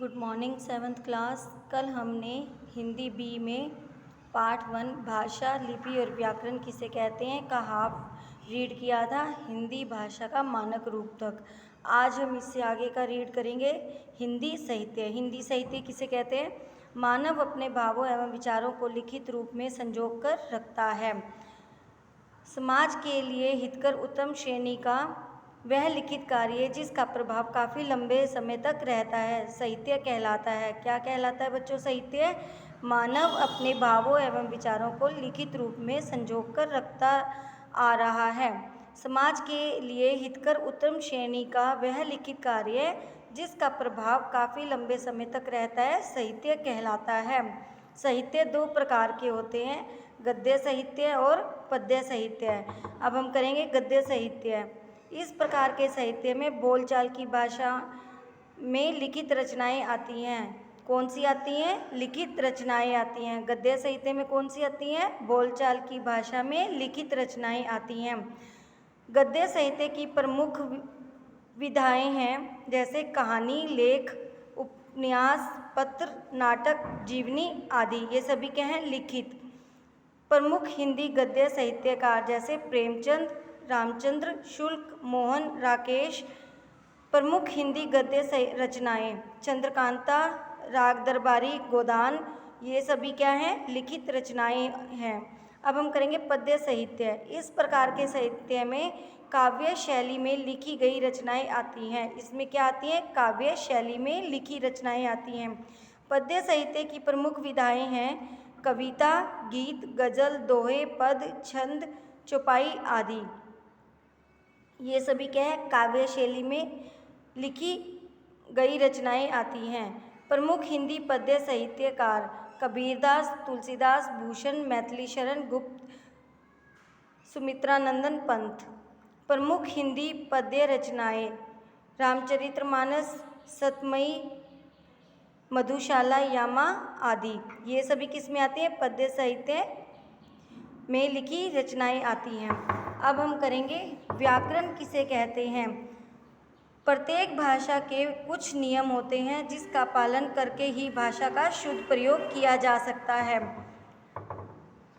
Good morning seventh class. कल हमने Hindi B में पार्ट 1 भाषा, लिपि और व्याकरण किसे कहते हैं का हाफ रीड किया था, हिंदी भाषा का मानक रूप तक। आज हम इससे आगे का रीड करेंगे हिंदी साहित्य। हिंदी साहित्य किसे कहते हैं? मानव अपने भावों एवं विचारों को लिखित रूप में संजो कर रखता है। समाज के लिए हितकर उत्तम श्रेणी का वह लिखित कार्य जिसका प्रभाव काफ़ी लंबे समय तक रहता है साहित्य कहलाता है। क्या कहलाता है बच्चों? साहित्य। मानव अपने भावों एवं विचारों को लिखित रूप में संजोकर रखता आ रहा है। समाज के लिए हितकर उत्तम श्रेणी का वह लिखित कार्य जिसका प्रभाव काफ़ी लंबे समय तक रहता है साहित्य कहलाता है। साहित्य दो प्रकार के होते हैं, गद्य साहित्य और पद्य साहित्य। अब हम करेंगे गद्य साहित्य। इस प्रकार के साहित्य में बोलचाल की भाषा में लिखित रचनाएं आती हैं। कौन सी आती हैं? लिखित रचनाएं आती हैं। गद्य साहित्य में कौन सी आती हैं? बोलचाल की भाषा में लिखित रचनाएं आती हैं। गद्य साहित्य की प्रमुख विधाएं हैं जैसे कहानी, लेख, उपन्यास, पत्र, नाटक, जीवनी आदि। ये सभी क्या हैं? लिखित। प्रमुख हिंदी गद्य साहित्यकार जैसे प्रेमचंद, रामचंद्र शुक्ल, मोहन, राकेश। प्रमुख हिंदी गद्य रचनाएं चंद्रकांता, राग दरबारी, गोदान। ये सभी क्या हैं? लिखित रचनाएं हैं। अब हम करेंगे पद्य साहित्य। इस प्रकार के साहित्य में काव्य शैली में लिखी गई रचनाएं आती हैं। इसमें क्या आती हैं? काव्य शैली में लिखी रचनाएं आती हैं। पद्य साहित्य की प्रमुख विधाएं हैं कविता, गीत, गजल, दोहे, पद, छंद, चौपाई आदि। ये सभी क्या है? काव्य शैली में लिखी गई रचनाएं आती हैं। प्रमुख हिंदी पद्य साहित्यकार कबीरदास, तुलसीदास, भूषण, मैथिलीशरण गुप्त, सुमित्रानंदन पंत। प्रमुख हिंदी पद्य रचनाएं रामचरितमानस, सतमई, मधुशाला, यामा आदि। ये सभी किस में आती हैं? पद्य साहित्य में लिखी रचनाएं आती हैं। अब हम करेंगे व्याकरण किसे कहते हैं। प्रत्येक भाषा के कुछ नियम होते हैं जिसका पालन करके ही भाषा का शुद्ध प्रयोग किया जा सकता है।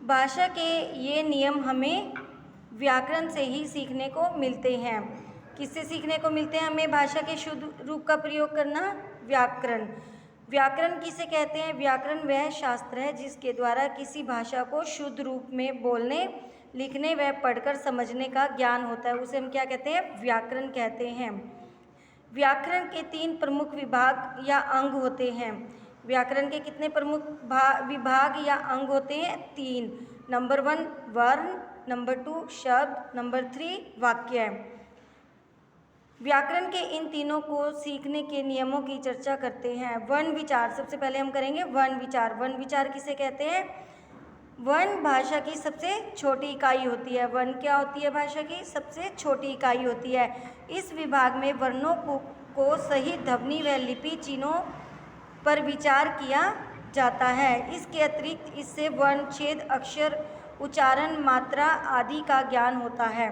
भाषा के ये नियम हमें व्याकरण से ही सीखने को मिलते हैं। किससे सीखने को मिलते हैं हमें भाषा के शुद्ध रूप का प्रयोग करना? व्याकरण। व्याकरण किसे कहते हैं? व्याकरण वह शास्त्र है जिसके द्वारा किसी भाषा को शुद्ध रूप में बोलने, लिखने व पढ़कर समझने का ज्ञान होता है, उसे हम क्या कहते हैं? व्याकरण कहते हैं। व्याकरण के 3 प्रमुख विभाग या अंग होते हैं। व्याकरण के कितने प्रमुख विभाग या अंग होते हैं? 3। नंबर 1 वर्ण, नंबर 2 शब्द, नंबर 3 वाक्य। व्याकरण के इन तीनों को सीखने के नियमों की चर्चा करते हैं। वर्ण विचार। सबसे पहले हम करेंगे वर्ण विचार। वर्ण विचार किसे कहते हैं? वर्ण भाषा की सबसे छोटी इकाई होती है। वर्ण क्या होती है? भाषा की सबसे छोटी इकाई होती है। इस विभाग में वर्णों को सही ध्वनि व लिपि चिन्हों पर विचार किया जाता है। इसके अतिरिक्त इससे वर्ण, छेद, अक्षर, उच्चारण, मात्रा आदि का ज्ञान होता है।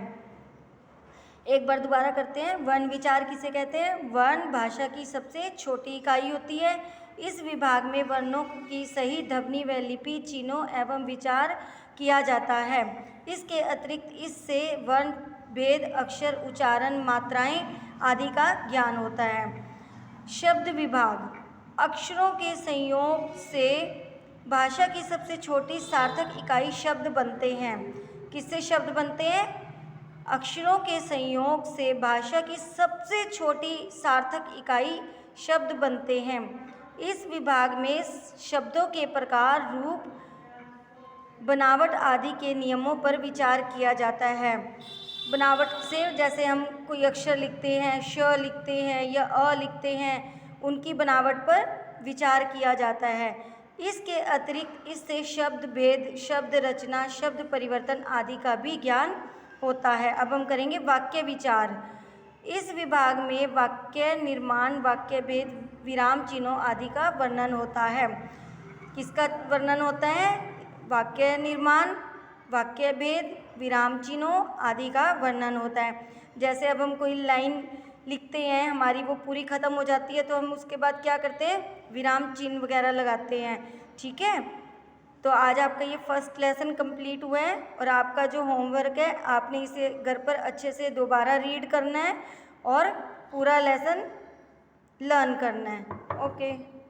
एक बार दोबारा करते हैं। वर्ण विचार किसे कहते हैं? वर्ण भाषा की सबसे छोटी इकाई होती है। इस विभाग में वर्णों की सही ध्वनि व लिपि चिन्हों एवं विचार किया जाता है। इसके अतिरिक्त इससे वर्ण, भेद, अक्षर, उच्चारण, मात्राएं आदि का ज्ञान होता है। शब्द विभाग। अक्षरों के संयोग से भाषा की सबसे छोटी सार्थक इकाई शब्द बनते हैं। किससे शब्द बनते हैं? अक्षरों के संयोग से भाषा की सबसे छोटी सार्थक इकाई शब्द बनते हैं। इस विभाग में शब्दों के प्रकार, रूप, बनावट आदि के नियमों पर विचार किया जाता है। बनावट से जैसे हम कोई अक्षर लिखते हैं, श लिखते हैं या अ लिखते हैं, उनकी बनावट पर विचार किया जाता है। इसके अतिरिक्त इससे शब्द भेद, शब्द रचना, शब्द परिवर्तन आदि का भी ज्ञान होता है। अब हम करेंगे वाक्य विचार। इस विभाग में वाक्य निर्माण, वाक्य भेद, विराम चिन्हों आदि का वर्णन होता है। किसका वर्णन होता है? वाक्य निर्माण, वाक्य भेद, विराम चिन्हों आदि का वर्णन होता है। जैसे अब हम कोई लाइन लिखते हैं, हमारी वो पूरी ख़त्म हो जाती है, तो हम उसके बाद क्या करते हैं, विराम चिन्ह वगैरह लगाते हैं। ठीक है, तो आज आपका ये फर्स्ट लेसन कंप्लीट हुआ है और आपका जो होमवर्क है आपने इसे घर पर अच्छे से दोबारा रीड करना है और पूरा लेसन लर्न करना है। ओके।